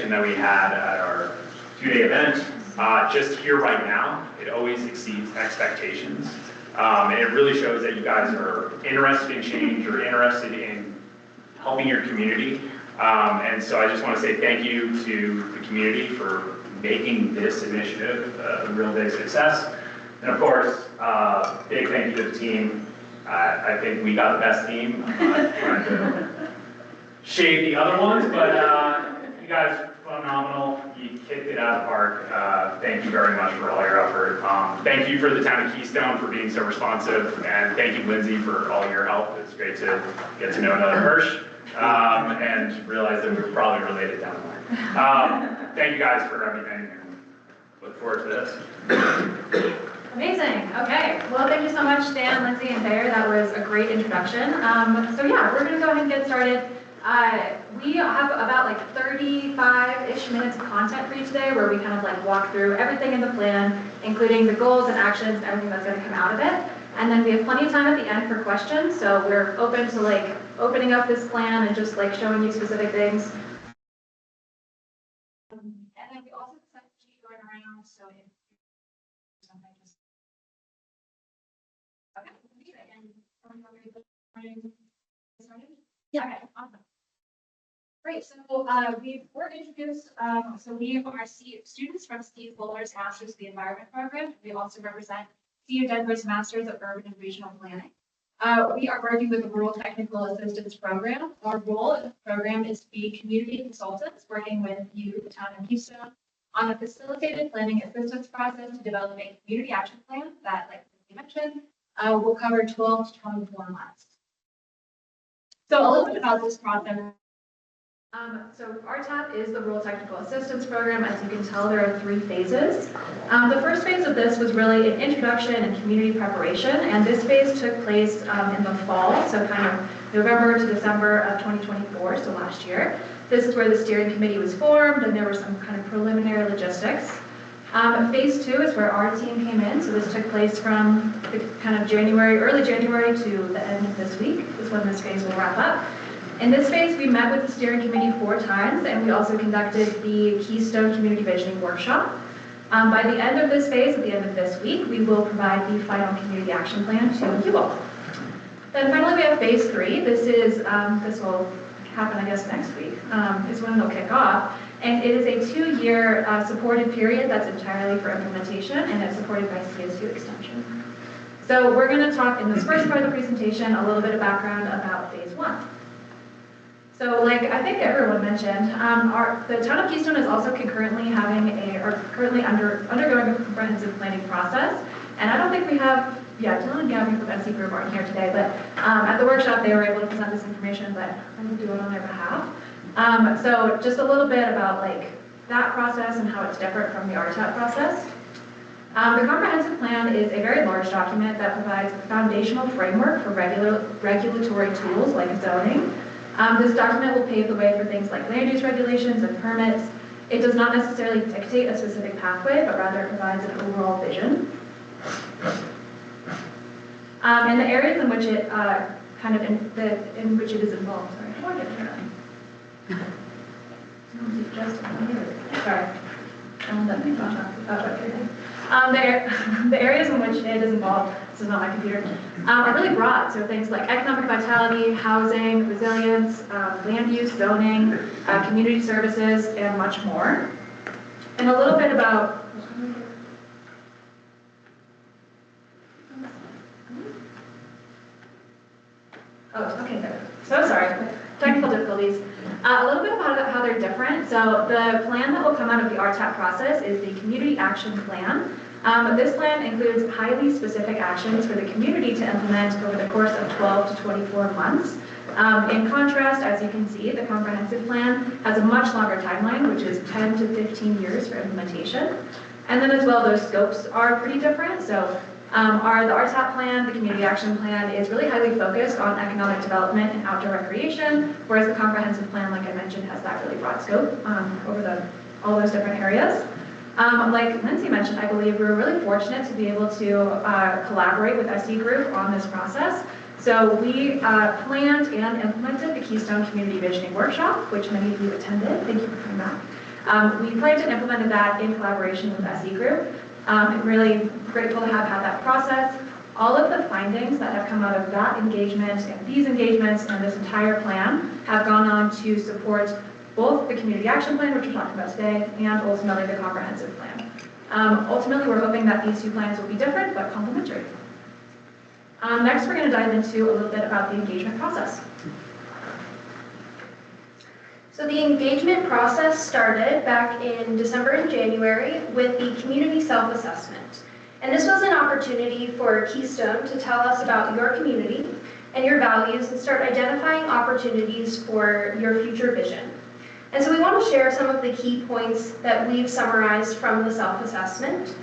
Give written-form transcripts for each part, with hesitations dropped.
presentation that we had at our 2-day event. Just here right now, it always exceeds expectations. And it really shows that you guys are interested in change or interested in helping your community. And so I just want to say thank you to the community for making this initiative a real big success. And of course, big thank you to the team. I think we got the best team. I'm not trying to shade the other ones, but you guys are phenomenal. You kicked it out of the park. Thank you very much for all your effort. Thank you for the town of Keystone for being so responsive, and thank you, Lindsay, for all your help. It's great to get to know another Hirsch and realize that we're probably related down the line. Thank you guys for everything, and look forward to this. Amazing. Okay. Well, thank you so much, Dan, Lindsay, and Bayer. That was a great introduction. So yeah, we're going to go ahead and get started. We have about like 35-ish minutes of content for you today, where we kind of like walk through everything in the plan, including the goals and actions and everything that's going to come out of it. And then we have plenty of time at the end for questions. So we're open to like opening up this plan and just like showing you specific things. And then we also have a sheet going around, so if something just okay. Yeah. Okay. Awesome. Great. So we were introduced. So we are students from Steve Fuller's Masters of the Environment program. We also represent CU Denver's Masters of Urban and Regional Planning. We are working with the Rural Technical Assistance Program. Our role in the program is to be community consultants working with you, the town of Keystone, on a facilitated planning assistance process to develop a community action plan that, like you mentioned, will cover 12 to 24 months. So a little bit about this process. So RTAP is the Rural Technical Assistance Program. As you can tell, there are 3 phases. The first phase of this was really an introduction and community preparation, and this phase took place in the fall, so kind of November to December of 2024, so last year. This is where the steering committee was formed, and there were some kind of preliminary logistics. Phase 2 is where our team came in, so this took place from the kind of early January to the end of this week is when this phase will wrap up. In this phase, we met with the steering committee 4 times, and we also conducted the Keystone Community Visioning Workshop. By the end of this phase, at the end of this week, we will provide the final community action plan to you all. Then finally, we have phase 3. This will happen, I guess, next week, is when it'll kick off. And it is a 2-year supported period that's entirely for implementation, and it's supported by CS2 Extension. So we're going to talk in this first part of the presentation a little bit of background about phase 1. So, like I think everyone mentioned, the town of Keystone is also concurrently currently undergoing a comprehensive planning process. And I don't think we have, Dylan and Gavin from NC Group aren't here today, but at the workshop they were able to present this information, but I'm going to do it on their behalf. So just a little bit about like that process and how it's different from the RTAP process. The comprehensive plan is a very large document that provides a foundational framework for regulatory tools like zoning. This document will pave the way for things like land use regulations and permits. It does not necessarily dictate a specific pathway, but rather it provides an overall vision. And the areas in which it in which it is involved. Sorry, how do I get here? Sorry. The areas in which it is involved, this is not my computer, are really broad. So things like economic vitality, housing, resilience, land use, zoning, community services, and much more. And a little bit about okay, there. So sorry, technical difficulties. A little bit about how they're different. So the plan that will come out of the RTAP process is the Community Action Plan. This plan includes highly specific actions for the community to implement over the course of 12 to 24 months. In contrast, as you can see, the comprehensive plan has a much longer timeline, which is 10 to 15 years for implementation. And then as well, those scopes are pretty different. So the RTAP plan, the Community Action Plan, is really highly focused on economic development and outdoor recreation, whereas the comprehensive plan, like I mentioned, has that really broad scope over all those different areas. Like Lindsay mentioned, I believe we were really fortunate to be able to collaborate with SE Group on this process. So we planned and implemented the Keystone Community Visioning Workshop, which many of you attended. Thank you for coming back. We planned and implemented that in collaboration with SE Group. I'm really grateful to have had that process. All of the findings that have come out of that engagement and these engagements and this entire plan have gone on to support both the community action plan, which we're talking about today, and ultimately the comprehensive plan. Ultimately, we're hoping that these two plans will be different but complementary. Next, we're going to dive into a little bit about the engagement process. So the engagement process started back in December and January with the community self-assessment. And this was an opportunity for Keystone to tell us about your community and your values and start identifying opportunities for your future vision. And so we want to share some of the key points that we've summarized from the self-assessment.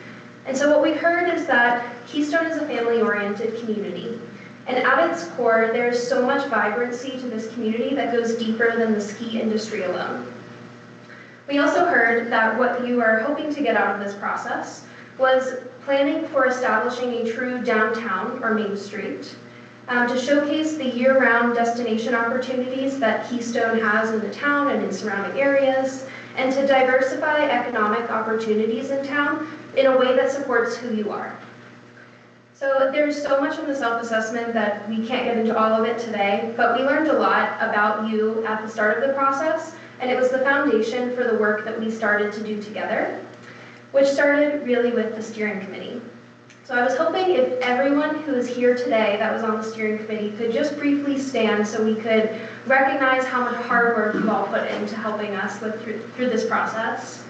And so what we heard is that Keystone is a family-oriented community. And at its core, there is so much vibrancy to this community that goes deeper than the ski industry alone. We also heard that what you are hoping to get out of this process was planning for establishing a true downtown or Main Street, to showcase the year-round destination opportunities that Keystone has in the town and in surrounding areas, and to diversify economic opportunities in town in a way that supports who you are. So there's so much in the self-assessment that we can't get into all of it today, but we learned a lot about you at the start of the process, and it was the foundation for the work that we started to do together, which started really with the steering committee. So I was hoping if everyone who is here today that was on the steering committee could just briefly stand so we could recognize how much hard work you all put into helping us through this process.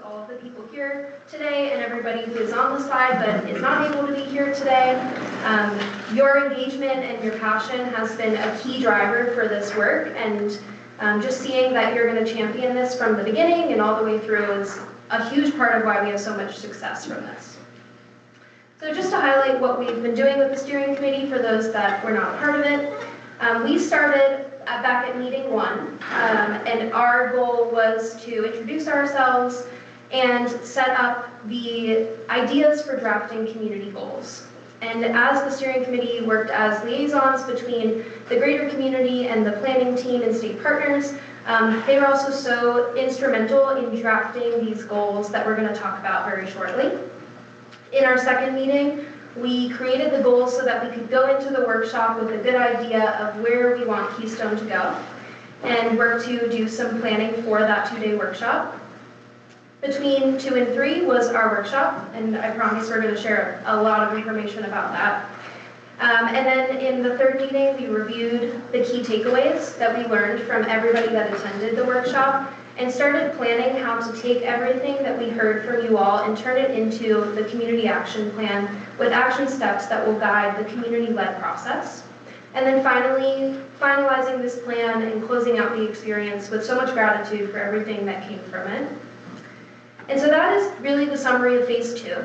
All of the people here today and everybody who is on the slide but is not able to be here today. Your engagement and your passion has been a key driver for this work, and just seeing that you're going to champion this from the beginning and all the way through is a huge part of why we have so much success from this. So just to highlight what we've been doing with the steering committee for those that were not part of it, we started back at meeting 1, and our goal was to introduce ourselves and set up the ideas for drafting community goals. And as the steering committee worked as liaisons between the greater community and the planning team and state partners, they were also so instrumental in drafting these goals that we're going to talk about very shortly. In our second meeting, we created the goals so that we could go into the workshop with a good idea of where we want Keystone to go and work to do some planning for that 2-day workshop. Between 2 and 3 was our workshop, and I promise we're going to share a lot of information about that. And then in the third meeting, we reviewed the key takeaways that we learned from everybody that attended the workshop and started planning how to take everything that we heard from you all and turn it into the community action plan with action steps that will guide the community-led process. And then finally, finalizing this plan and closing out the experience with so much gratitude for everything that came from it. And so that is really the summary of phase 2.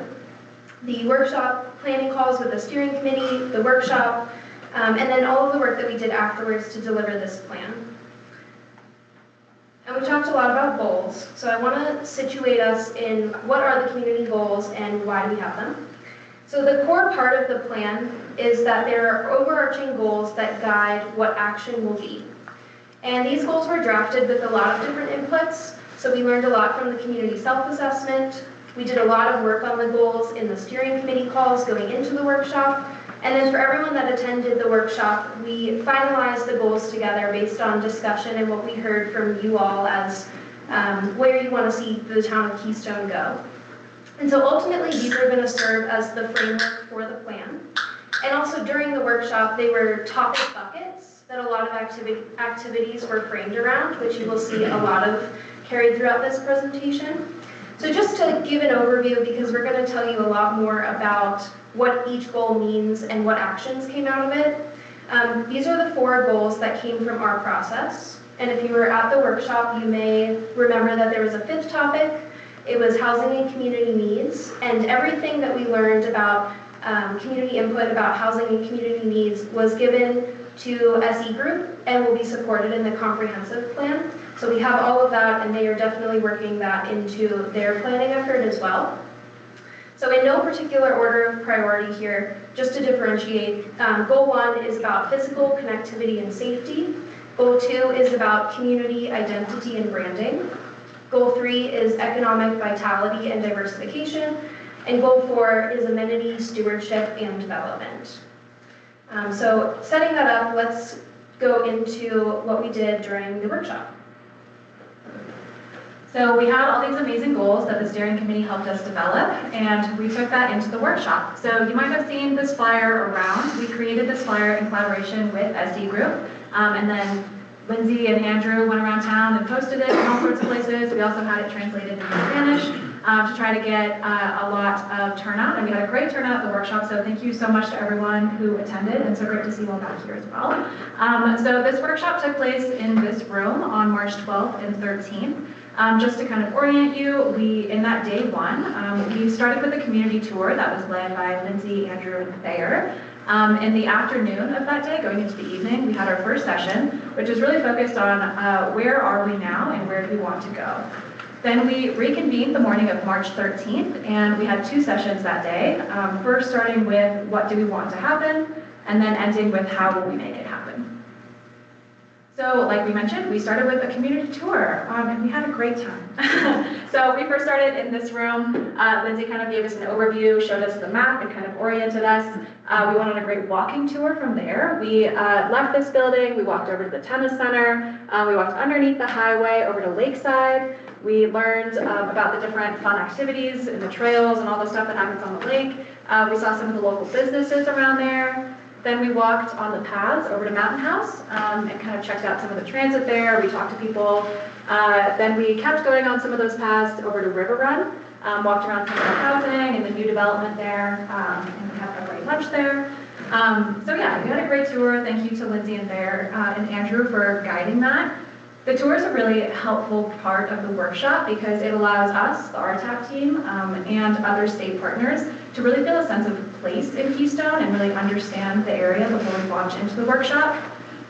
The workshop planning calls with the steering committee, the workshop, and then all of the work that we did afterwards to deliver this plan. And we talked a lot about goals, so I want to situate us in what are the community goals and why do we have them. So the core part of the plan is that there are overarching goals that guide what action will be. And these goals were drafted with a lot of different inputs. So we learned a lot from the community self-assessment. We did a lot of work on the goals in the steering committee calls going into the workshop. And then for everyone that attended the workshop, we finalized the goals together based on discussion and what we heard from you all as where you want to see the town of Keystone go. And so ultimately, these are going to serve as the framework for the plan. And also during the workshop, they were topic buckets that a lot of activities were framed around, which you will see a lot of carried throughout this presentation. So just to give an overview, because we're going to tell you a lot more about what each goal means and what actions came out of it. These are the 4 goals that came from our process. And if you were at the workshop, you may remember that there was a 5th topic. It was housing and community needs. And everything that we learned about community input about housing and community needs was given to SE Group and will be supported in the comprehensive plan. So we have all of that, and they are definitely working that into their planning effort as well. So in no particular order of priority here, just to differentiate, goal 1 is about physical connectivity and safety. Goal 2 is about community identity and branding. Goal 3 is economic vitality and diversification. And goal 4 is amenity, stewardship, and development. So setting that up, let's go into what we did during the workshop. So we had all these amazing goals that the steering committee helped us develop, and we took that into the workshop. So you might have seen this flyer around. We created this flyer in collaboration with SD Group, and then Lindsay and Andrew went around town and posted it in all sorts of places. We also had it translated into Spanish to try to get a lot of turnout, and we had a great turnout at the workshop, so thank you so much to everyone who attended, and so great to see you all back here as well. So this workshop took place in this room on March 12th and 13th. Just to kind of orient you, in that day 1, we started with a community tour that was led by Lindsay, Andrew, and Thayer. In the afternoon of that day, going into the evening, we had our first session, which is really focused on where are we now and where do we want to go. Then we reconvened the morning of March 13th, and we had 2 sessions that day. First starting with what do we want to happen, and then ending with how will we make it happen. So like we mentioned, we started with a community tour, and we had a great time. So we first started in this room. Lindsay kind of gave us an overview, showed us the map, and kind of oriented us. We went on a great walking tour from there. We left this building, we walked over to the tennis center, we walked underneath the highway over to Lakeside. We learned about the different fun activities and the trails and all the stuff that happens on the lake. We saw some of the local businesses around there. Then we walked on the paths over to Mountain House and kind of checked out some of the transit there. We talked to people. Then we kept going on some of those paths over to River Run, walked around some of the housing and the new development there, and we had a great lunch there. So yeah, we had a great tour. Thank you to Lindsay and Thayer and Andrew for guiding that. The tour is a really helpful part of the workshop because it allows us, the RTAP team, and other state partners to really feel a sense of place in Keystone and really understand the area before we launch into the workshop.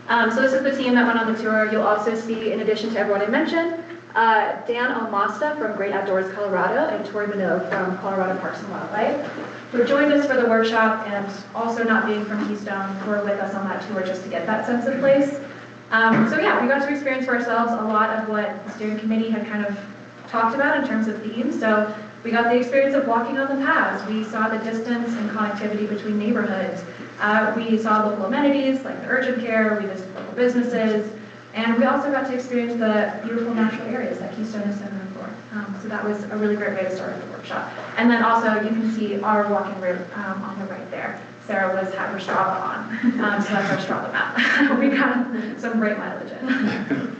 So this is the team that went on the tour. You'll also see, in addition to everyone I mentioned, Dan Almasta from Great Outdoors Colorado and Tori Minot from Colorado Parks and Wildlife, who joined us for the workshop, and also not being from Keystone, were with us on that tour just to get that sense of place. So yeah, we got to experience for ourselves a lot of what the steering committee had kind of talked about in terms of themes. So we got the experience of walking on the paths. We saw the distance and connectivity between neighborhoods. We saw local amenities like the urgent care, we visited local businesses, and we also got to experience the beautiful natural areas that Keystone is so known for. So that was a really great way to start the workshop. And then also you can see our walking route on the right there. Sarah had her Strava on, so that's our Strava map. We got some great mileage in.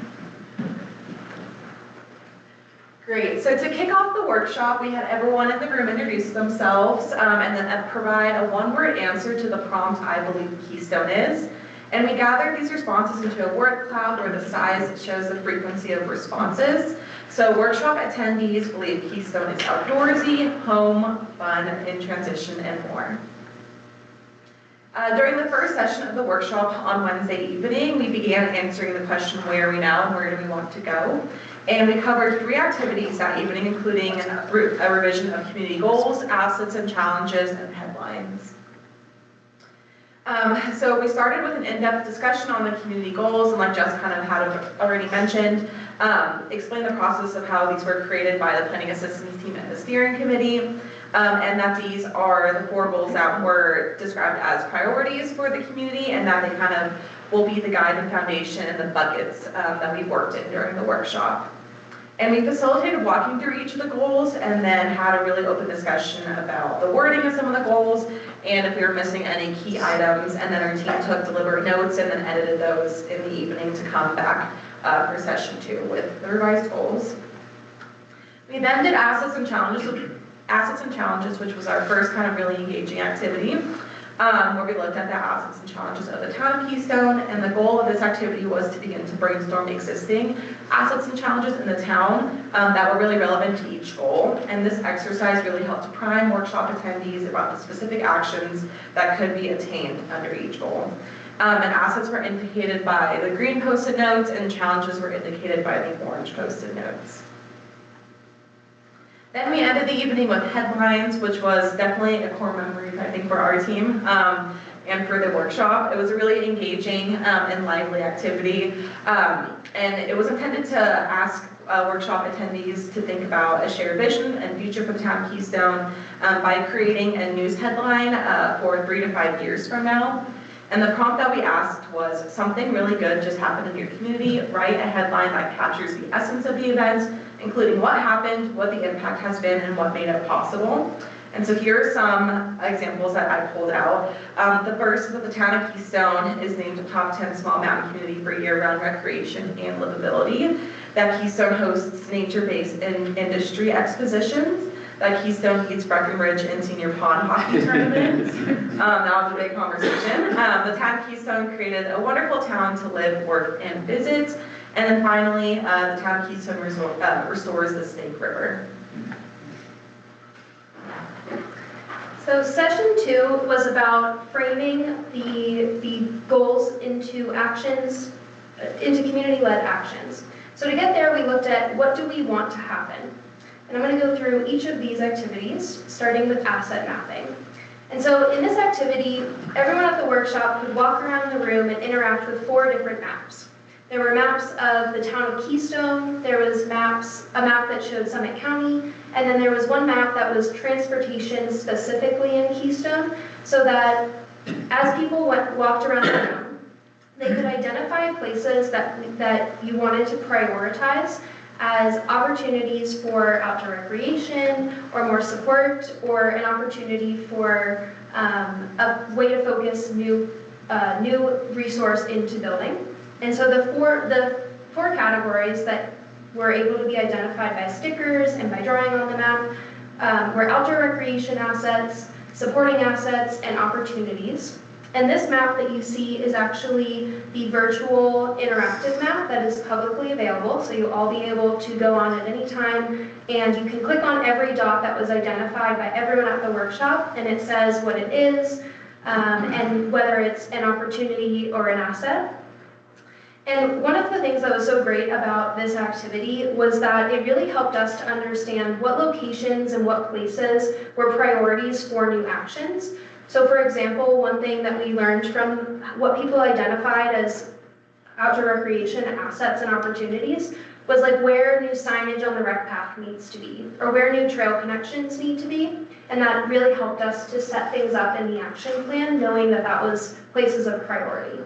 Great, so to kick off the workshop, we had everyone in the room introduce themselves and then provide a one-word answer to the prompt, I believe Keystone is. And we gathered these responses into a word cloud where the size shows the frequency of responses. So workshop attendees believe Keystone is outdoorsy, home, fun, in transition, and more. During the first session of the workshop on Wednesday evening, we began answering the question, where are we now and where do we want to go? And we covered 3 activities that evening, including a revision of community goals, assets and challenges, and headlines. So we started with an in-depth discussion on the community goals, and like Jess kind of had already mentioned, explain the process of how these were created by the planning assistance team and the steering committee, and that these are the 4 goals that were described as priorities for the community, and that they kind of will be the guide and foundation and the buckets that we worked in during the workshop. And we facilitated walking through each of the goals and then had a really open discussion about the wording of some of the goals and if we were missing any key items, and then our team took deliberate notes and then edited those in the evening to come back for session 2 with the revised goals. We then did assets and challenges, which was our first kind of really engaging activity, where we looked at the assets and challenges of the town of Keystone, and the goal of this activity was to begin to brainstorm existing assets and challenges in the town that were really relevant to each goal. And this exercise really helped prime workshop attendees about the specific actions that could be attained under each goal. And assets were indicated by the green post-it notes, and challenges were indicated by the orange post-it notes. Then we ended the evening with headlines, which was definitely a core memory, I think, for our team and for the workshop. It was a really engaging and lively activity. And it was intended to ask workshop attendees to think about a shared vision and future for the town of Keystone by creating a news headline for 3 to 5 years from now. And the prompt that we asked was, something really good just happened in your community. Write a headline that captures the essence of the event, including what happened, what the impact has been, and what made it possible. And so here are some examples that I pulled out. The first is that the town of Keystone is named a top 10 small mountain community for year-round recreation and livability. That Keystone hosts nature-based industry expositions. That Keystone beats Breckenridge in senior pond hockey tournaments. That was a big conversation. The town of Keystone created a wonderful town to live, work, and visit. And then finally, the town of Keystone restores the Snake River. So session 2 was about framing the goals into actions, into community-led actions. So to get there, we looked at what do we want to happen. And I'm going to go through each of these activities, starting with asset mapping. And so in this activity, everyone at the workshop could walk around the room and interact with 4 different maps. There were maps of the town of Keystone, there was a map that showed Summit County, and then there was one map that was transportation specifically in Keystone, so that as people walked around the room, they could identify places that you wanted to prioritize as opportunities for outdoor recreation, or more support, or an opportunity for a way to focus new resource into building. And so the four categories that were able to be identified by stickers and by drawing on the map were outdoor recreation assets, supporting assets, and opportunities. And this map that you see is actually the virtual interactive map that is publicly available, so you'll all be able to go on at any time, and you can click on every dot that was identified by everyone at the workshop, and it says what it is, and whether it's an opportunity or an asset. And one of the things that was so great about this activity was that it really helped us to understand what locations and what places were priorities for new actions. So for example, one thing that we learned from what people identified as outdoor recreation assets and opportunities was like where new signage on the rec path needs to be, or where new trail connections need to be. And that really helped us to set things up in the action plan, knowing that that was places of priority.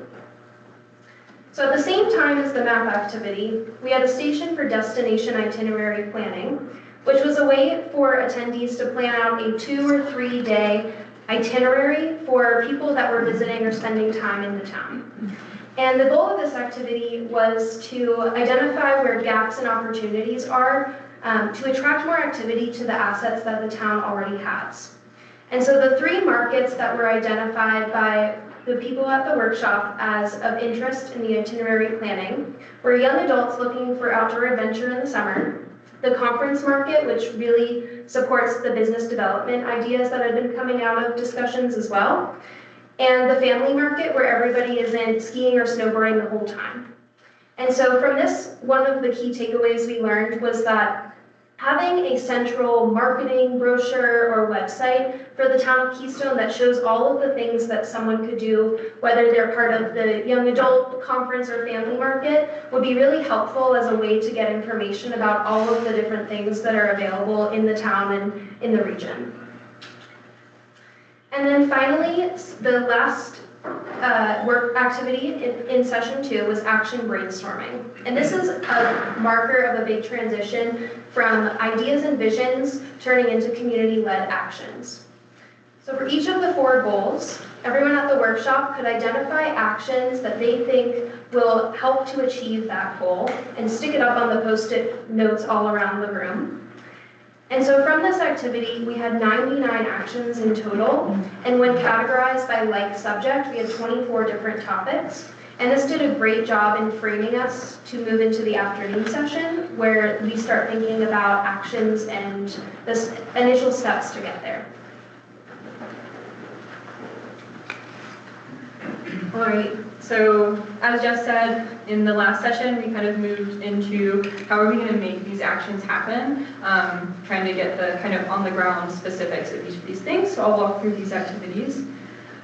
So at the same time as the map activity, we had a station for destination itinerary planning, which was a way for attendees to plan out a 2 or 3 day itinerary for people that were visiting or spending time in the town. And the goal of this activity was to identify where gaps and opportunities are to attract more activity to the assets that the town already has. And so the 3 markets that were identified by the people at the workshop as of interest in the itinerary planning were young adults looking for outdoor adventure in the summer, the conference market, which really supports the business development ideas that have been coming out of discussions as well, and the family market, where everybody isn't skiing or snowboarding the whole time. And so from this, one of the key takeaways we learned was that having a central marketing brochure or website for the town of Keystone that shows all of the things that someone could do, whether they're part of the young adult conference or family market, would be really helpful as a way to get information about all of the different things that are available in the town and in the region. And then finally, the last work activity in session 2 was action brainstorming. And this is a marker of a big transition from ideas and visions turning into community-led actions. So for each of the 4 goals, everyone at the workshop could identify actions that they think will help to achieve that goal and stick it up on the post-it notes all around the room. And so from this activity, we had 99 actions in total, and when categorized by like subject, we had 24 different topics. And this did a great job in framing us to move into the afternoon session, where we start thinking about actions and the initial steps to get there. All right, so as Jess said, in the last session, we kind of moved into how are we going to make these actions happen, trying to get the kind of on-the-ground specifics of each of these things. So I'll walk through these activities.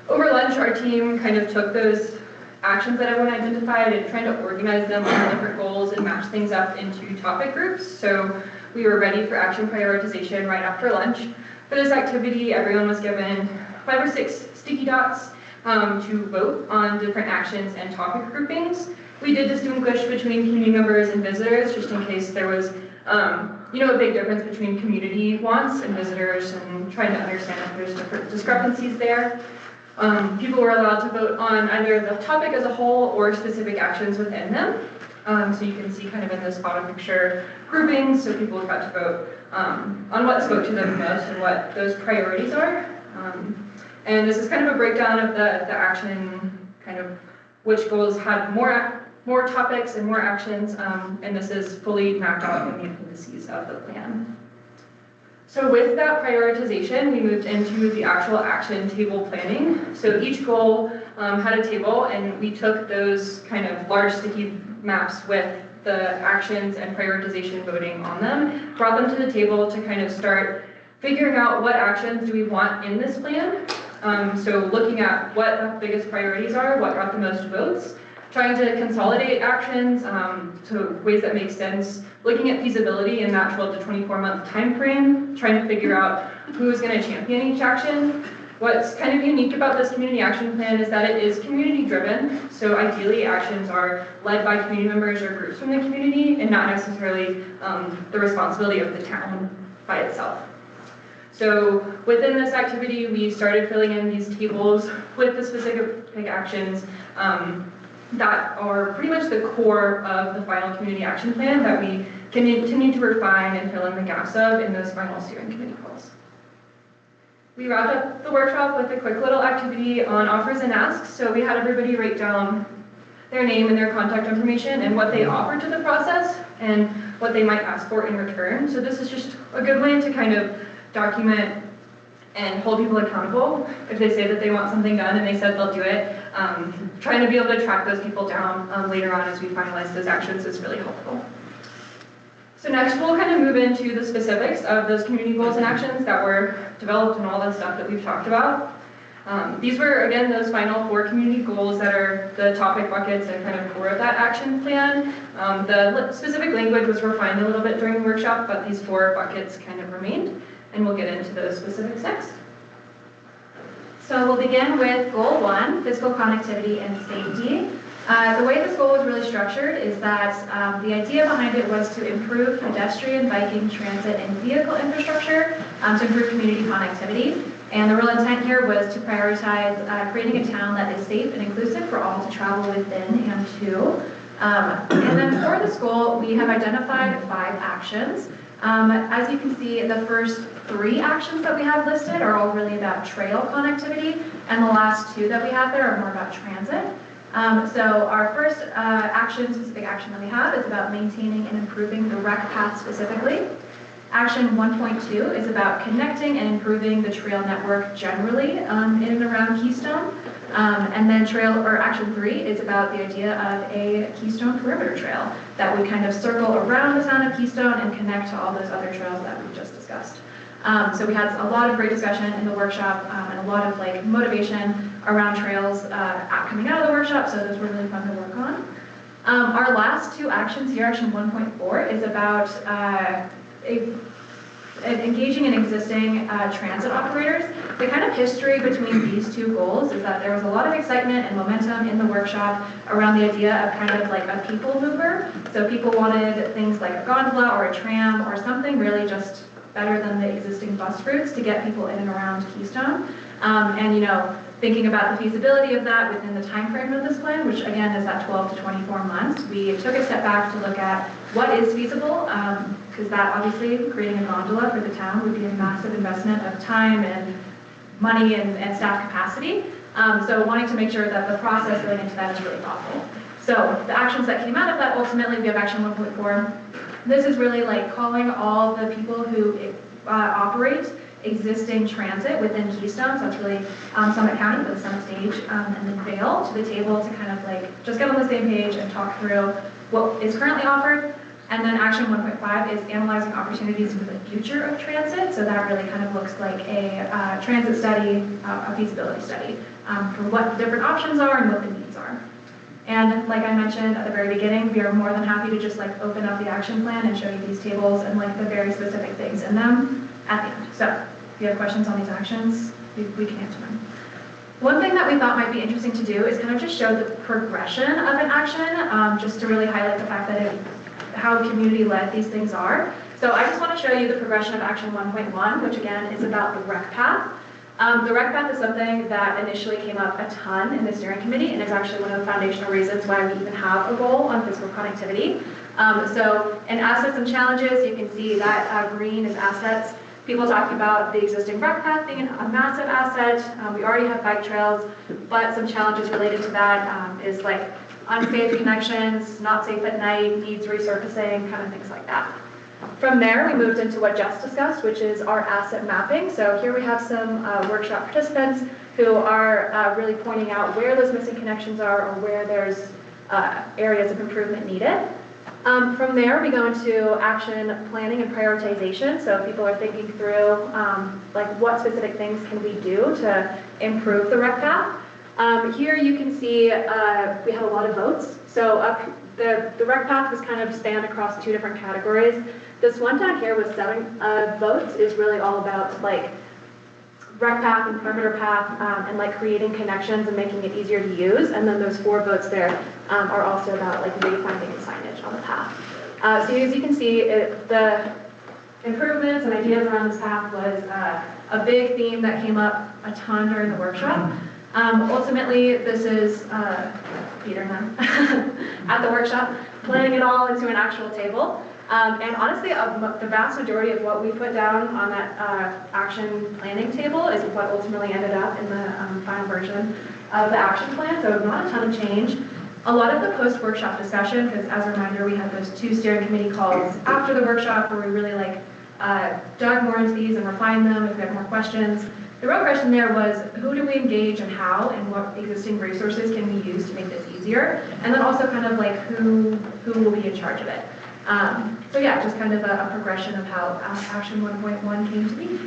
Over lunch, our team kind of took those actions that everyone identified and trying to organize them on different goals and match things up into topic groups. So we were ready for action prioritization right after lunch. For this activity, everyone was given 5 or 6 sticky dots to vote on different actions and topic groupings. We did distinguish between community members and visitors, just in case there was, a big difference between community wants and visitors, and trying to understand if there's different discrepancies there. People were allowed to vote on either the topic as a whole or specific actions within them. So you can see kind of in this bottom picture groupings, so people got to vote on what spoke to them most and what those priorities are. And this is kind of a breakdown of the action, kind of which goals had more topics and more actions, and this is fully mapped out in the appendices of the plan. So with that prioritization, we moved into the actual action table planning. So each goal had a table, and we took those kind of large sticky maps with the actions and prioritization voting on them, brought them to the table to kind of start figuring out what actions do we want in this plan. So looking at what the biggest priorities are, what got the most votes, trying to consolidate actions to ways that make sense, looking at feasibility in that 12 to 24-month time frame, trying to figure out who's going to champion each action. What's kind of unique about this community action plan is that it is community driven, so ideally actions are led by community members or groups from the community and not necessarily the responsibility of the town by itself. So within this activity, we started filling in these tables with the specific actions that are pretty much the core of the final community action plan that we continue to refine and fill in the gaps of in those final steering committee goals. We wrapped up the workshop with a quick little activity on offers and asks. So we had everybody write down their name and their contact information and what they offer to the process and what they might ask for in return. So this is just a good way to kind of document and hold people accountable. If they say that they want something done and they said they'll do it, trying to be able to track those people down later on as we finalize those actions is really helpful. So next we'll kind of move into the specifics of those community goals and actions that were developed and all the stuff that we've talked about. These were, again, those final 4 community goals that are the topic buckets and kind of core of that action plan. The specific language was refined a little bit during the workshop, but these 4 buckets kind of remained, and we'll get into those specifics next. So we'll begin with goal 1, physical connectivity and safety. The way this goal was really structured is that the idea behind it was to improve pedestrian, biking, transit, and vehicle infrastructure to improve community connectivity. And the real intent here was to prioritize creating a town that is safe and inclusive for all to travel within and to. And then for this goal, we have identified 5 actions. As you can see, the first 3 actions that we have listed are all really about trail connectivity, and the last 2 that we have there are more about transit. So our first specific action that we have is about maintaining and improving the rec path specifically. Action 1.2 is about connecting and improving the trail network generally in and around Keystone. And then action 3 is about the idea of a Keystone perimeter trail that would kind of circle around the town of Keystone and connect to all those other trails that we just discussed. So we had a lot of great discussion in the workshop and a lot of motivation around trails coming out of the workshop, so those were really fun to work on. Our last 2 actions here, action 1.4, is about engaging in existing transit operators. The kind of history between these 2 goals is that there was a lot of excitement and momentum in the workshop around the idea of kind of like a people mover. So people wanted things like a gondola or a tram or something really just better than the existing bus routes to get people in and around Keystone. And thinking about the feasibility of that within the time frame of this plan, which again is that 12 to 24 months, we took a step back to look at what is feasible, because that obviously creating a gondola for the town would be a massive investment of time and money and staff capacity. So wanting to make sure that the process going into that is really thoughtful. So the actions that came out of that, ultimately we have action 1.4. This is really like calling all the people who operate existing transit within Keystone, so it's really Summit County with Summit Stage, and then Vail to the table to kind of like just get on the same page and talk through what is currently offered. And then action 1.5 is analyzing opportunities for the future of transit. So that really kind of looks like a transit study, a feasibility study for what the different options are and what the needs are. And like I mentioned at the very beginning, we are more than happy to just like open up the action plan and show you these tables and like the very specific things in them at the end. So if you have questions on these actions, we can answer them. One thing that we thought might be interesting to do is kind of just show the progression of an action, just to really highlight the fact that how community-led these things are. So I just want to show you the progression of action 1.1, which again is about the rec path. The rec path is something that initially came up a ton in the steering committee, and is actually one of the foundational reasons why we even have a goal on physical connectivity. So in assets and challenges, you can see that green is assets. People talking about the existing rec path being a massive asset. We already have bike trails, but some challenges related to that is like unsafe connections, not safe at night, needs resurfacing, kind of things like that. From there, we moved into what Jess discussed, which is our asset mapping. So here we have some workshop participants who are really pointing out where those missing connections are or where there's areas of improvement needed. From there, we go into action planning and prioritization. So people are thinking through like what specific things can we do to improve the rec path. Here you can see we have a lot of votes. So the rec path was kind of spanned across two different categories. This one down here with 7 votes is really all about like rec path and perimeter path and like creating connections and making it easier to use. And then those 4 votes there are also about like wayfinding and signage on the path. So as you can see, the improvements and ideas around this path was a big theme that came up a ton during the workshop. Ultimately, this is Peter and I at the workshop, planning it all into an actual table. And honestly, the vast majority of what we put down on that action planning table is what ultimately ended up in the final version of the action plan, so not a ton of change. A lot of the post-workshop discussion, because as a reminder, we had those 2 steering committee calls after the workshop where we really like dug more into these and refined them if we had more questions. The real question there was, who do we engage and how, and what existing resources can we use to make this easier? And then also kind of like who will be in charge of it. So yeah, just kind of a progression of how Action 1.1 came to be.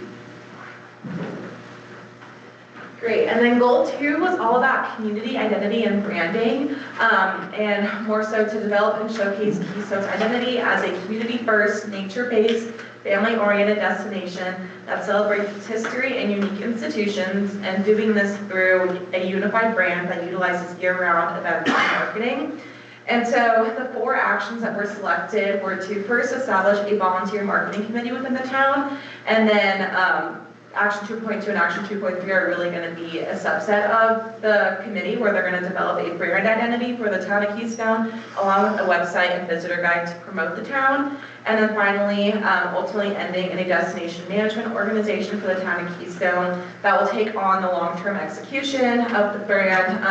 Great, and then goal 2 was all about community identity and branding, and more so to develop and showcase Keystone's identity as a community-first, nature-based, family-oriented destination that celebrates its history and unique institutions, and doing this through a unified brand that utilizes year-round events and marketing. And so the 4 actions that were selected were to first establish a volunteer marketing committee within the town, and then Action 2.2 and Action 2.3 are really going to be a subset of the committee where they're going to develop a brand identity for the town of Keystone, along with a website and visitor guide to promote the town. And then finally, ultimately ending in a destination management organization for the town of Keystone that will take on the long-term execution of the brand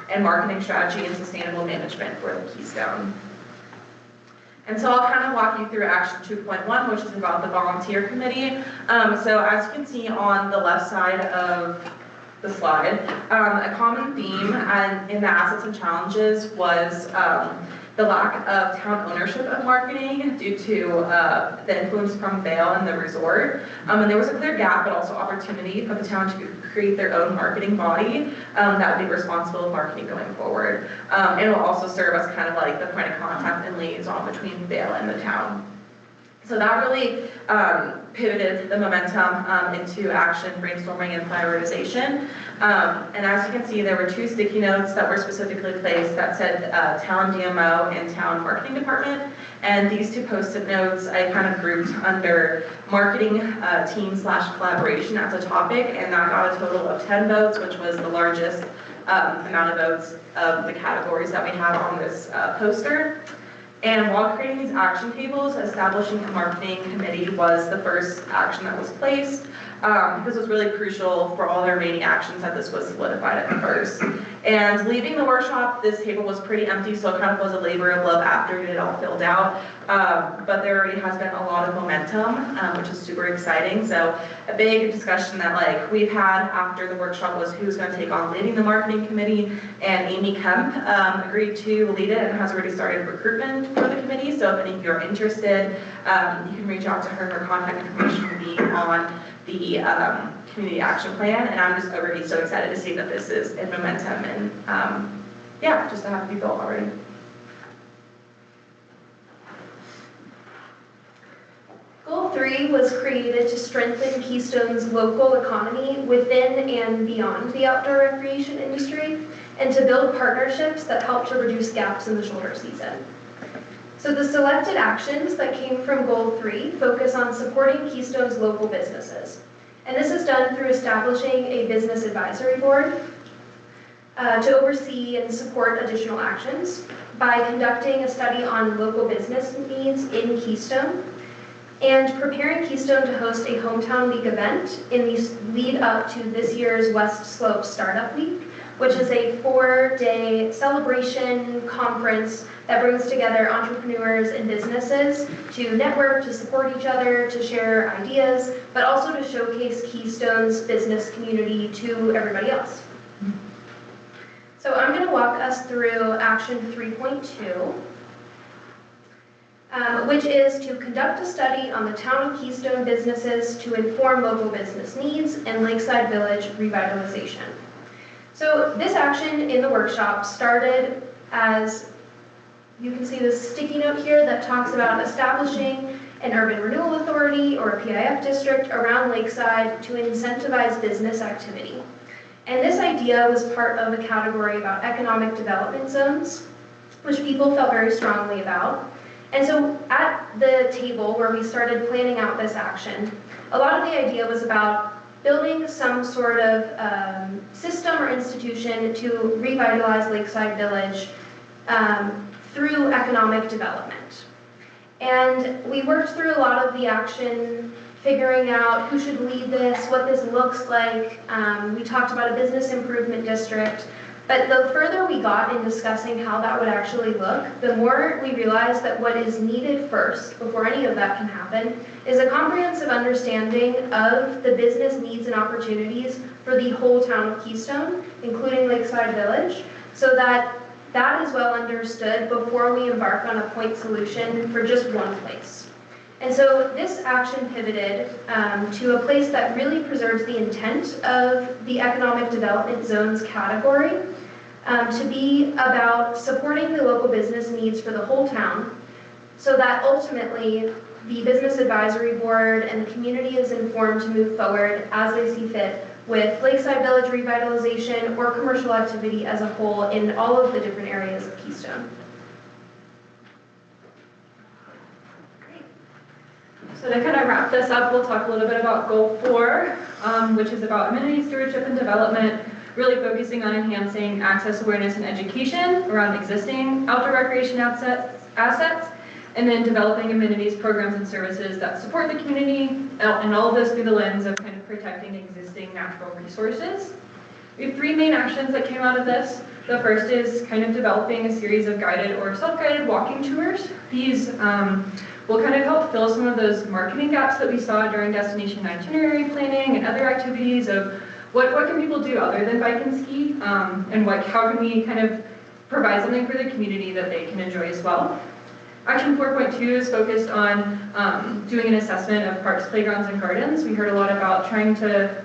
and marketing strategy and sustainable management for the Keystone. And so I'll kind of walk you through Action 2.1, which is about the volunteer committee. So as you can see on the left side of the slide, a common theme in the assets and challenges was the lack of town ownership of marketing due to the influence from Vail and the resort. And there was a clear gap, but also opportunity for the town to create their own marketing body that would be responsible for marketing going forward. And it will also serve as kind of like the point of contact and liaison between Vail and the town. So that really pivoted the momentum into action, brainstorming, and prioritization. And as you can see, there were 2 sticky notes that were specifically placed that said Town DMO and Town Marketing Department. And these 2 post-it notes I kind of grouped under marketing team/collaboration as a topic, and that got a total of 10 votes, which was the largest amount of votes of the categories that we have on this poster. And while creating these action tables, establishing a marketing committee was the first action that was placed. because it was really crucial for all the remaining actions that this was solidified at first. And leaving the workshop, this table was pretty empty, so it kind of was a labor of love after it all filled out. But there already has been a lot of momentum, which is super exciting. So a big discussion that like we've had after the workshop was who's going to take on leading the marketing committee, and Amy Kemp agreed to lead it and has already started recruitment for the committee. So if any of you are interested, you can reach out to her. Her contact information will be on the community action plan, and I'm just already so excited to see that this is in momentum and yeah, just to have to be built already. Goal 3 was created to strengthen Keystone's local economy within and beyond the outdoor recreation industry, and to build partnerships that help to reduce gaps in the shoulder season. So the selected actions that came from Goal 3 focus on supporting Keystone's local businesses. And this is done through establishing a business advisory board to oversee and support additional actions, by conducting a study on local business needs in Keystone, and preparing Keystone to host a Hometown Week event in the lead up to this year's West Slope Startup Week, which is a 4-day celebration conference that brings together entrepreneurs and businesses to network, to support each other, to share ideas, but also to showcase Keystone's business community to everybody else. So I'm going to walk us through action 3.2, which is to conduct a study on the town of Keystone businesses to inform local business needs and Lakeside Village revitalization. So this action in the workshop started as, you can see this sticky note here that talks about establishing an urban renewal authority or a PIF district around Lakeside to incentivize business activity. And this idea was part of a category about economic development zones, which people felt very strongly about. And so at the table where we started planning out this action, a lot of the idea was about building some sort of system or institution to revitalize Lakeside Village through economic development. And we worked through a lot of the action, figuring out who should lead this, what this looks like. We talked about a business improvement district. But the further we got in discussing how that would actually look, the more we realized that what is needed first, before any of that can happen, is a comprehensive understanding of the business needs and opportunities for the whole town of Keystone, including Lakeside Village, so that that is well understood before we embark on a point solution for just one place. And so this action pivoted to a place that really preserves the intent of the economic development zones category, to be about supporting the local business needs for the whole town, so that ultimately the business advisory board and the community is informed to move forward as they see fit with Lakeside Village revitalization or commercial activity as a whole in all of the different areas of Keystone. So to kind of wrap this up, we'll talk a little bit about Goal 4, which is about amenity stewardship and development, really focusing on enhancing access, awareness, and education around existing outdoor recreation assets, and then developing amenities, programs, and services that support the community, and all of this through the lens of kind of protecting existing natural resources. We have 3 main actions that came out of this. The first is kind of developing a series of guided or self-guided walking tours. These will kind of help fill some of those marketing gaps that we saw during destination itinerary planning and other activities of what can people do other than bike and ski, and how can we kind of provide something for the community that they can enjoy as well. Action 4.2 is focused on doing an assessment of parks, playgrounds, and gardens. We heard a lot about trying to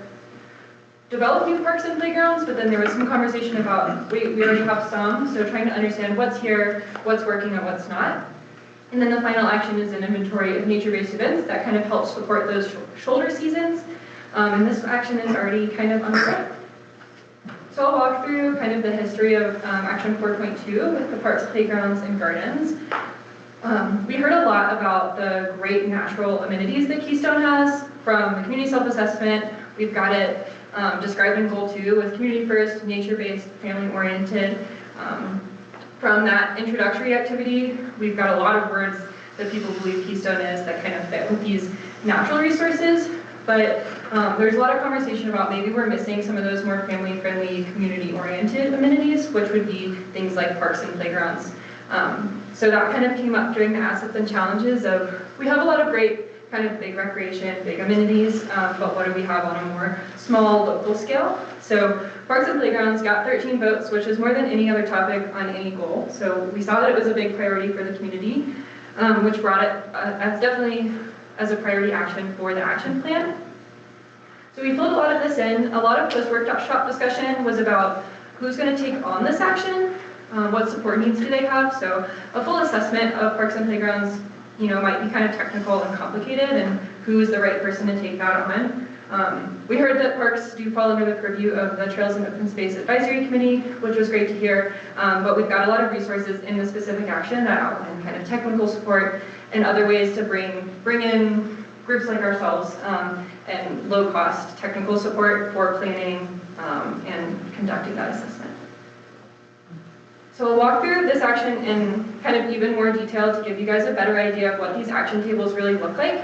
develop new parks and playgrounds, but then there was some conversation about, we already have some, so trying to understand what's here, what's working, and what's not. And then the final action is an inventory of nature-based events that kind of helps support those shoulder seasons. And this action is already kind of underway. So I'll walk through kind of the history of action 4.2 with the parks, playgrounds, and gardens. We heard a lot about the great natural amenities that Keystone has from the community self-assessment. We've got it described in Goal 2 with community first, nature-based, family-oriented. From that introductory activity, we've got a lot of words that people believe Keystone is that kind of fit with these natural resources. But There's a lot of conversation about maybe we're missing some of those more family-friendly, community-oriented amenities, which would be things like parks and playgrounds. So that kind of came up during the assets and challenges of, we have a lot of great kind of big recreation, big amenities, but what do we have on a more small local scale? So parks and playgrounds got 13 votes, which is more than any other topic on any goal. So we saw that it was a big priority for the community, which brought it as definitely as a priority action for the action plan. So we filled a lot of this in. A lot of post-workshop discussion was about who's going to take on this action, what support needs do they have. So a full assessment of parks and playgrounds, might be kind of technical and complicated, and who is the right person to take that on. We heard that parks do fall under the purview of the Trails and Open Space Advisory Committee, which was great to hear, but we've got a lot of resources in the specific action that outline kind of technical support and other ways to bring in groups like ourselves and low-cost technical support for planning and conducting that assessment. So I'll walk through this action in kind of even more detail to give you guys a better idea of what these action tables really look like.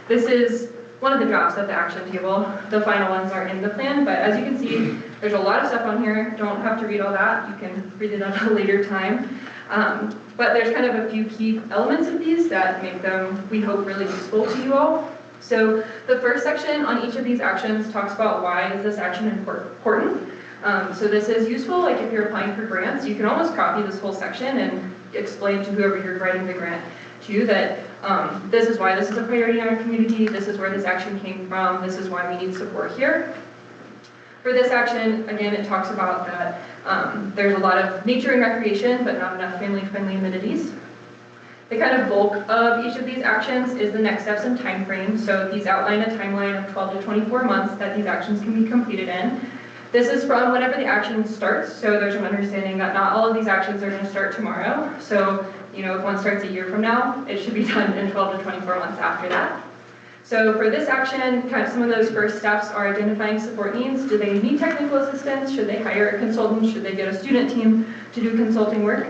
This is one of the drafts of the action table. The final ones are in the plan, but as you can see, there's a lot of stuff on here. Don't have to read all that. You can read it at a later time. But there's kind of a few key elements of these that make them, we hope, really useful to you all. So the first section on each of these actions talks about why is this action important. So this is useful, like if you're applying for grants, you can almost copy this whole section and explain to whoever you're writing the grant to that this is why this is a priority in our community, this is where this action came from, this is why we need support here. For this action, again, it talks about that there's a lot of nature and recreation, but not enough family-friendly amenities. The kind of bulk of each of these actions is the next steps and time frame. So these outline a timeline of 12 to 24 months that these actions can be completed in. This is from whenever the action starts, so there's an understanding that not all of these actions are going to start tomorrow. So, if one starts a year from now, it should be done in 12 to 24 months after that. So for this action, kind of some of those first steps are identifying support needs. Do they need technical assistance? Should they hire a consultant? Should they get a student team to do consulting work?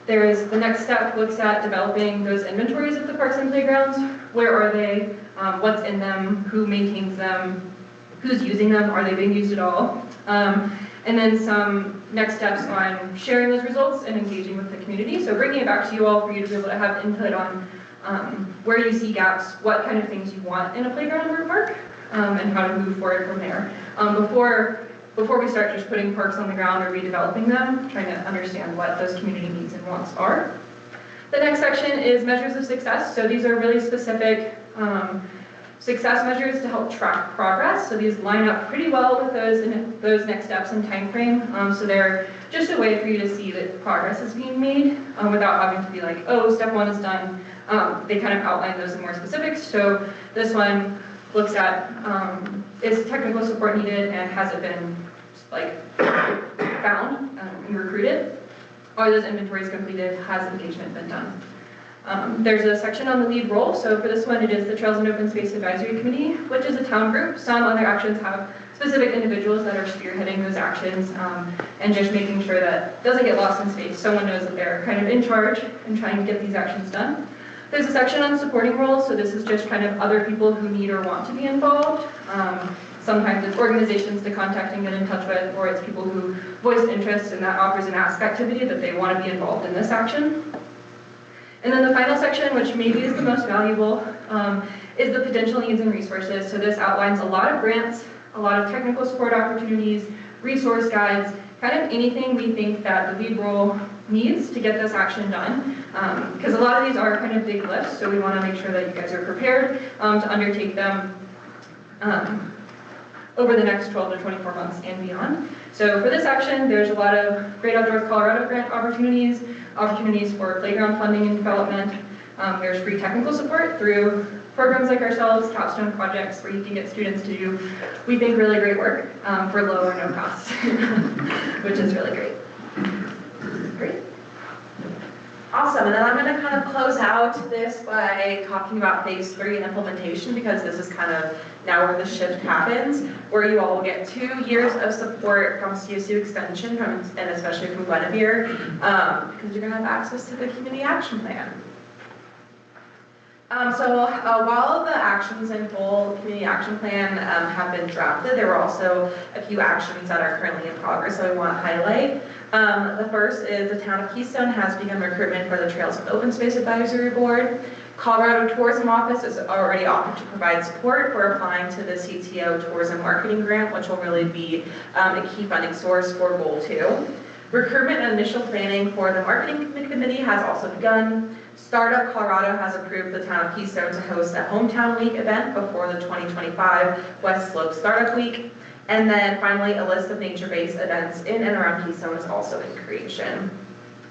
There's the next step looks at developing those inventories of the parks and playgrounds. Where are they? What's in them? Who maintains them? Who's using them? Are they being used at all? And then some next steps on sharing those results and engaging with the community. So bringing it back to you all for you to be able to have input on where you see gaps, what kind of things you want in a playground or park, and how to move forward from there. Before we start just putting parks on the ground or redeveloping them, trying to understand what those community needs and wants are. The next section is measures of success. So these are really specific success measures to help track progress. So these line up pretty well with those next steps and time frame. So they're just a way for you to see that progress is being made without having to be like, oh, step one is done. They kind of outline those in more specifics. So this one looks at is technical support needed and has it been found and recruited? Are those inventories completed? Has engagement been done? There's a section on the lead role. So for this one, it is the Trails and Open Space Advisory Committee, which is a town group. Some other actions have specific individuals that are spearheading those actions and just making sure that it doesn't get lost in space. Someone knows that they're kind of in charge and trying to get these actions done. There's a section on supporting roles. So this is just kind of other people who need or want to be involved. Sometimes it's organizations to contact and get in touch with, or it's people who voiced interest and that offers an ask activity that they want to be involved in this action. And then the final section, which maybe is the most valuable, is the potential needs and resources. So this outlines a lot of grants, a lot of technical support opportunities, resource guides, kind of anything we think that the lead role needs to get this action done. Because a lot of these are kind of big lifts, so we want to make sure that you guys are prepared to undertake them over the next 12 to 24 months and beyond. So for this action, there's a lot of Great Outdoors Colorado grant opportunities for playground funding and development. There's free technical support through programs like ourselves, capstone projects where you can get students to do, we think, really great work for low or no cost, which is really great. Great. Awesome, and then I'm going to kind of close out this by talking about phase 3 and implementation, because this is kind of now where the shift happens, where you all will get 2 years of support from CSU Extension, and especially from Guinevere, because you're going to have access to the community action plan. While the actions in full community action plan have been drafted, there were also a few actions that are currently in progress that we want to highlight. The first is the town of Keystone has begun recruitment for the Trails and Open Space Advisory Board. Colorado Tourism Office is already offered to provide support for applying to the CTO Tourism Marketing Grant, which will really be a key funding source for Goal 2. Recruitment and initial planning for the marketing committee has also begun. Startup Colorado has approved the town of Keystone to host a Hometown Week event before the 2025 West Slope Startup Week. And then finally, a list of nature-based events in and around Keystone is also in creation.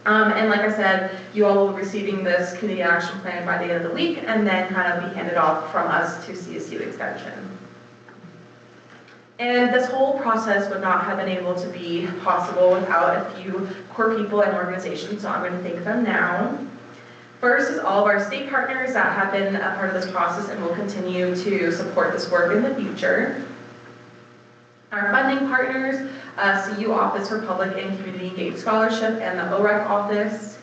And like I said, you all will be receiving this community action plan by the end of the week and then kind of be handed off from us to CSU Extension. And this whole process would not have been able to be possible without a few core people and organizations, so I'm going to thank them now. First is all of our state partners that have been a part of this process and will continue to support this work in the future. Our funding partners, CU Office for Public and Community Engaged Scholarship and the OREC Office.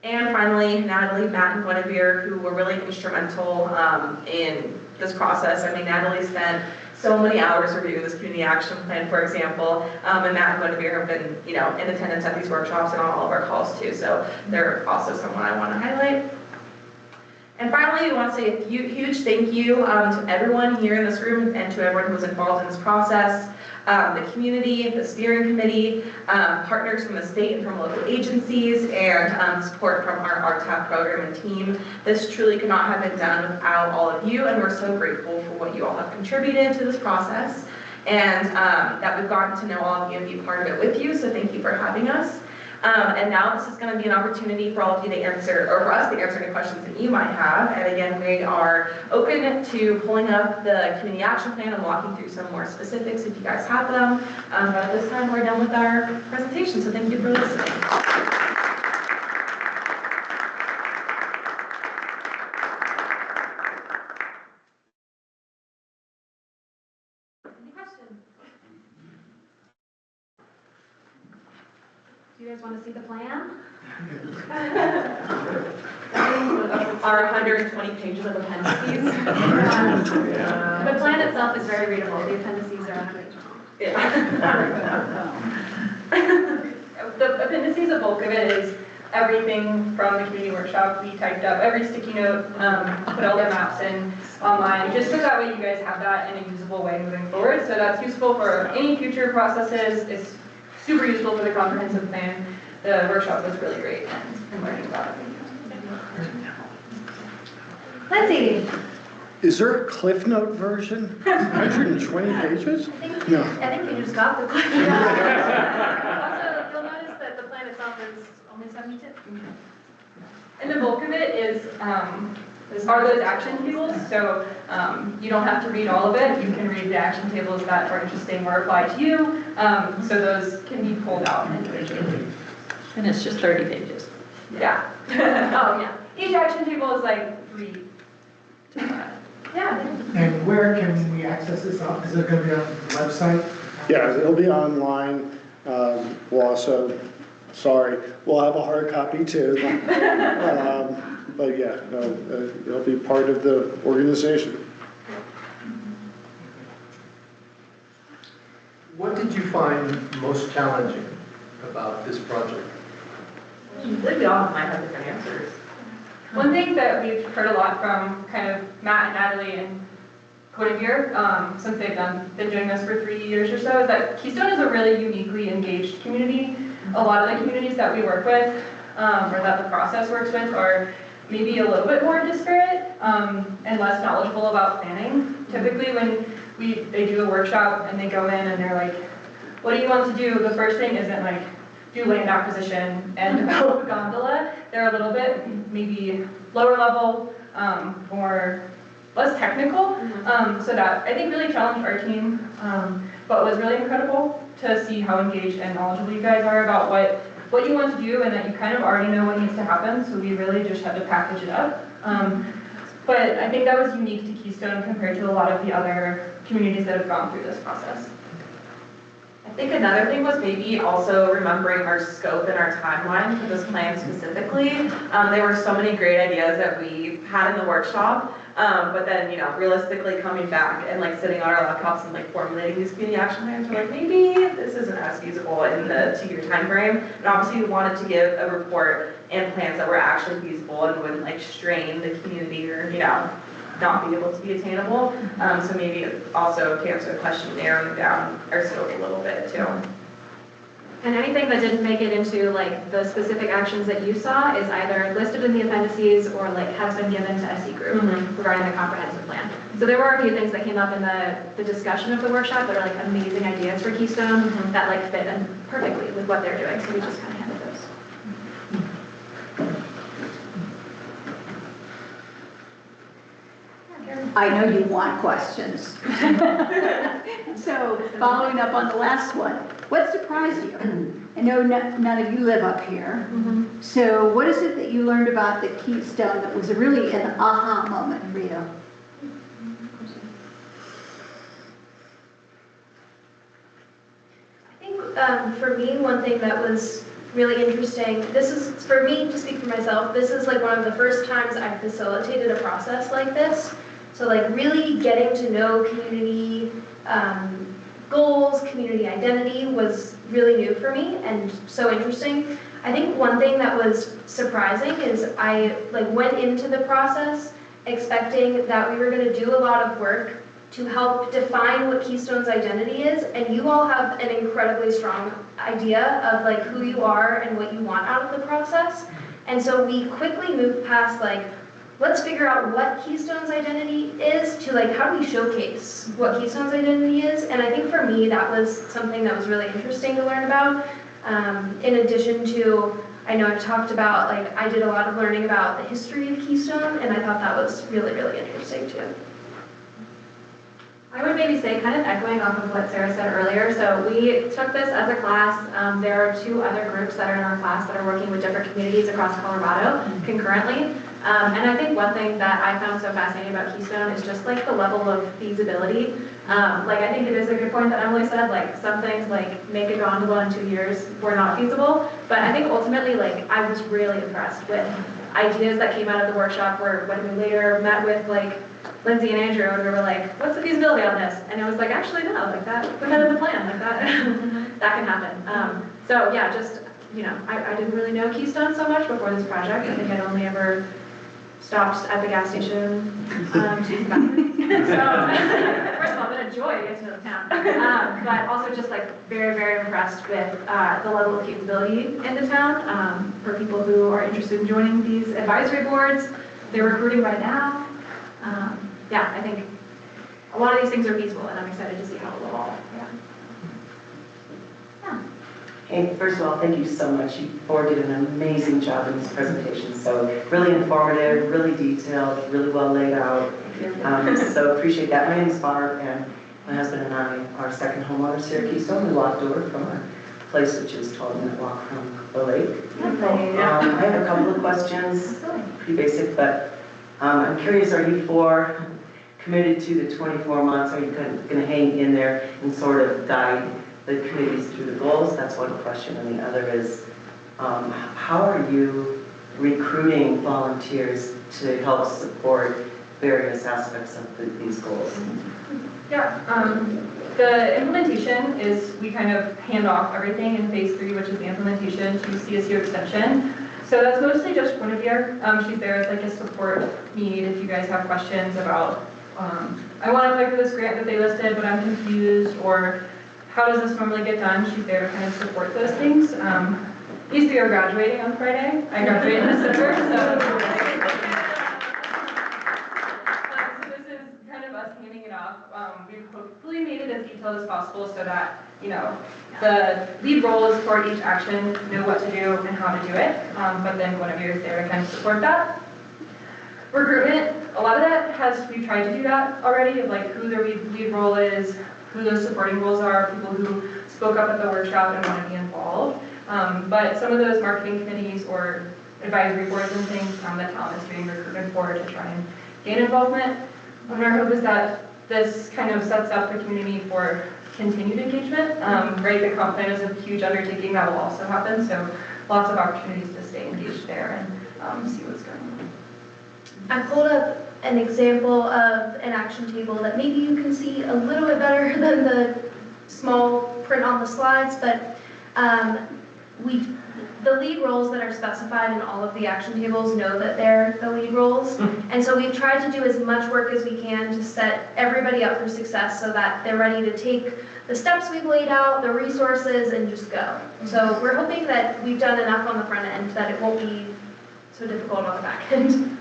And finally, Natalie, Matt, and Guinevere, who were really instrumental in this process. I mean, Natalie spent so many hours reviewing this community action plan, for example, and Matt and Guinevere have been, in attendance at these workshops and on all of our calls too. So they're also someone I want to highlight. And finally, we want to say a huge thank you to everyone here in this room and to everyone who was involved in this process, the community, the steering committee, partners from the state and from local agencies, and support from our RTAP program and team. This truly could not have been done without all of you, and we're so grateful for what you all have contributed to this process, and that we've gotten to know all of you and be part of it with you, so thank you for having us. And now this is going to be an opportunity for all of you to answer, or for us to answer any questions that you might have. And again, we are open to pulling up the community action plan and walking through some more specifics if you guys have them. But at this time, we're done with our presentation, so thank you for listening. Any questions? Do you guys want to see the plan? Our 120 pages of appendices. The plan itself is very readable. The appendices are on page. The appendices, the bulk of it is everything from the community workshop. We typed up every sticky note, put all the maps in online, just so that way you guys have that in a usable way moving forward. So that's useful for any future processes. It's super useful for the comprehensive plan. The workshop was really great and learning about it. Lindsay. Is there a Cliff Note version? 120 pages? No. I think you just got the question. Also, you'll notice that the plan itself is only 72. And the bulk of it is are those action tables. So you don't have to read all of it. You can read the action tables that are interesting or apply to you. So those can be pulled out individually. And it's just 30 pages. Yeah. Oh yeah. Each action table is like 3 to 5. Yeah. And where can we access this? Is it going to be on the website? Yeah, it'll be online. We'll also, we'll have a hard copy too. But yeah, no, it'll be part of the organization. What did you find most challenging about this project? I believe we all might have different answers. One thing that we've heard a lot from kind of Matt and Natalie and Guinevere, since they've been doing this for 3 years or so, is that Keystone is a really uniquely engaged community. A lot of the communities that we work with, or that the process works with, are maybe a little bit more disparate and less knowledgeable about planning. Typically when they do a workshop and they go in and they're like, what do you want to do? The first thing isn't like, do land acquisition and develop a gondola. They're a little bit maybe lower level, or less technical. So that I think really challenged our team, but was really incredible to see how engaged and knowledgeable you guys are about what you want to do and that you kind of already know what needs to happen. So we really just had to package it up. But I think that was unique to Keystone compared to a lot of the other communities that have gone through this process. I think another thing was maybe also remembering our scope and our timeline for this plan specifically. There were so many great ideas that we had in the workshop, but then, you know, realistically coming back and like sitting on our laptops and like formulating these community action plans, we're like, maybe this isn't as feasible in the 2-year time frame. And obviously we wanted to give a report and plans that were actually feasible and wouldn't like strain the community or, you know, not be able to be attainable. So maybe also to answer the question, narrowing down our scope a little bit too. And anything that didn't make it into like the specific actions that you saw is either listed in the appendices or like has been given to SE group regarding the comprehensive plan. So there were a few things that came up in the discussion of the workshop that are like amazing ideas for Keystone that like fit in perfectly with what they're doing. So we just kind of handled those. I know you want questions. So following up on the last one, what surprised you? I know none of you live up here. So what is it that you learned about the Keystone that was really an aha moment for you? I think for me, one thing that was really interesting, this is, for me, to speak for myself, this is like one of the first times I've facilitated a process like this. So like really getting to know community goals, community identity was really new for me and so interesting. I think one thing that was surprising is I like went into the process expecting that we were going to do a lot of work to help define what Keystone's identity is, and you all have an incredibly strong idea of like who you are and what you want out of the process. And so we quickly moved past like, let's figure out what Keystone's identity is to like, how do we showcase what Keystone's identity is? And I think for me, that was something that was really interesting to learn about. In addition to, I know I've talked about, like, I did a lot of learning about the history of Keystone, and I thought that was really, really interesting too. I would maybe say, kind of echoing off of what Sarah said earlier, so we took this as a class. There are 2 other groups that are in our class that are working with different communities across Colorado concurrently. And I think one thing that I found so fascinating about Keystone is just like the level of feasibility. Like I think it is a good point that Emily said, like some things like make a gondola in 2 years were not feasible. But I think ultimately like I was really impressed with ideas that came out of the workshop where when we later met with like Lindsay and Andrew and we were like, what's the feasibility on this? And it was like, actually no, like that, put that in the plan, like that, that can happen. So yeah, just, you know, I didn't really know Keystone so much before this project. I think I'd only ever stopped at the gas station to use the bathroom. So, first of all, been a joy to get to know the town. But also just like very, very impressed with the level of capability in the town for people who are interested in joining these advisory boards. They're recruiting right now. Yeah, I think a lot of these things are feasible and I'm excited to see how it will evolve. Yeah. Hey, first of all, thank you so much. You four did an amazing job in this presentation. So really informative, really detailed, really well laid out. So appreciate that. My name is Barb, and my husband and I are second homeowners here at Keystone. We walked over from our place, which is 12-minute walk from the lake. I have a couple of questions, pretty basic, but I'm curious, are you four committed to the 24 months? Are you going to hang in there and sort of guide the committees through the goals? That's one question. And the other is, how are you recruiting volunteers to help support various aspects of these goals? Yeah, the implementation is we kind of hand off everything in phase 3, which is the implementation, to CSU Extension. So that's mostly just Guinevere. She's there as like a support need if you guys have questions about, I want to apply for this grant that they listed, but I'm confused, or how does this normally get done? She's there to kind of support those things. These 3 are graduating on Friday. I graduated in December, so this is kind of us handing it off. We've hopefully made it as detailed as possible so that, you know, the lead roles for each action know what to do and how to do it, but then Guinevere is there to kind of support that. Recruitment, a lot of that we've tried to do that already, of like who the lead role is, who those supporting roles are, people who spoke up at the workshop and want to be involved. But some of those marketing committees or advisory boards and things that talent is doing recruitment for to try and gain involvement. Our hope is that this kind of sets up the community for continued engagement, right? The comp plan is a huge undertaking that will also happen, so lots of opportunities to stay engaged there and see what's going on. I pulled up an example of an action table that maybe you can see a little bit better than the small print on the slides, but the lead roles that are specified in all of the action tables know that they're the lead roles. And so we've tried to do as much work as we can to set everybody up for success so that they're ready to take the steps we've laid out, the resources, and just go. So we're hoping that we've done enough on the front end that it won't be so difficult on the back end.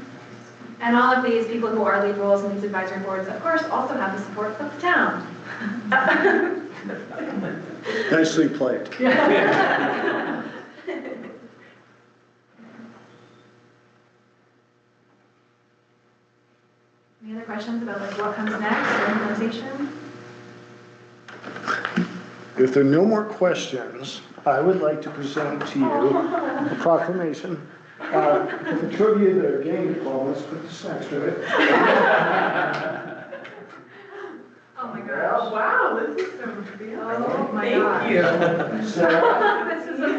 And all of these people who are lead roles in these advisory boards, of course, also have the support of the town. Nicely played. Any other questions about like what comes next or implementation? If there are no more questions, I would like to present to you a proclamation. For the trivia that are game diplomas, put this next to it. Oh my gosh. Wow, this is so real. Oh my Thank gosh. you. So, This is amazing.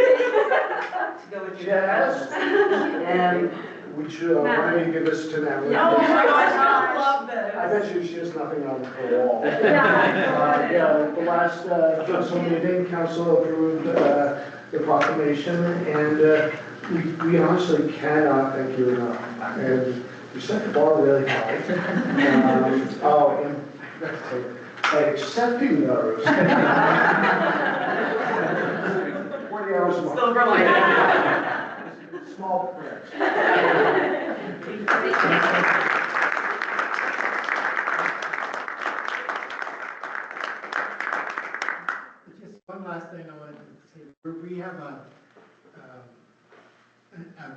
To go with your Jazz, and would you already give this to Natalie? Oh my gosh, I love I this. bet you she has nothing on her wall. Yeah. Yeah, the last council meeting, council approved the proclamation, and we honestly cannot thank you enough. And you set the bar really high. Oh, and by accepting those. 40 hours a month. Silver lining. Small print. Just one last thing I wanted to say. We have a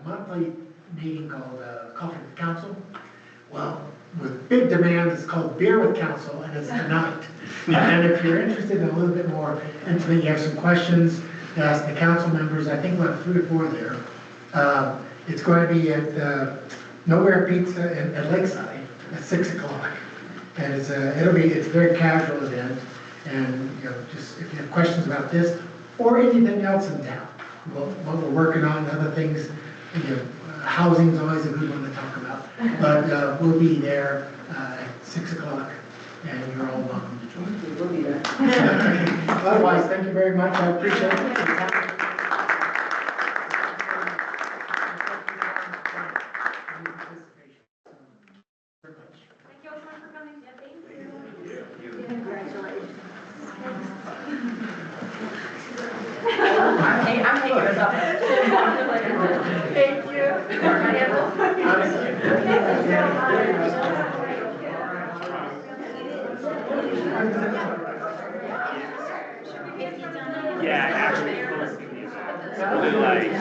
monthly meeting called Coffee with Council. Well, with big demand, it's called Beer with Council, and it's tonight. And if you're interested in a little bit more intimate, you have some questions to ask the council members, I think we'll have 3 or 4 there. It's going to be at Nowhere Pizza at Lakeside at 6 o'clock. And it's a very casual event. And just if you have questions about this or anything else in town, what we're working on, other things, housing's always a good one to talk about. But we'll be there at 6 o'clock, and you're all welcome to join. We'll be there. Otherwise, thank you very much. I appreciate it. Thank you all so much for coming. Yeah, thank you. I'm taking this up. Thank Yeah, actually, really like,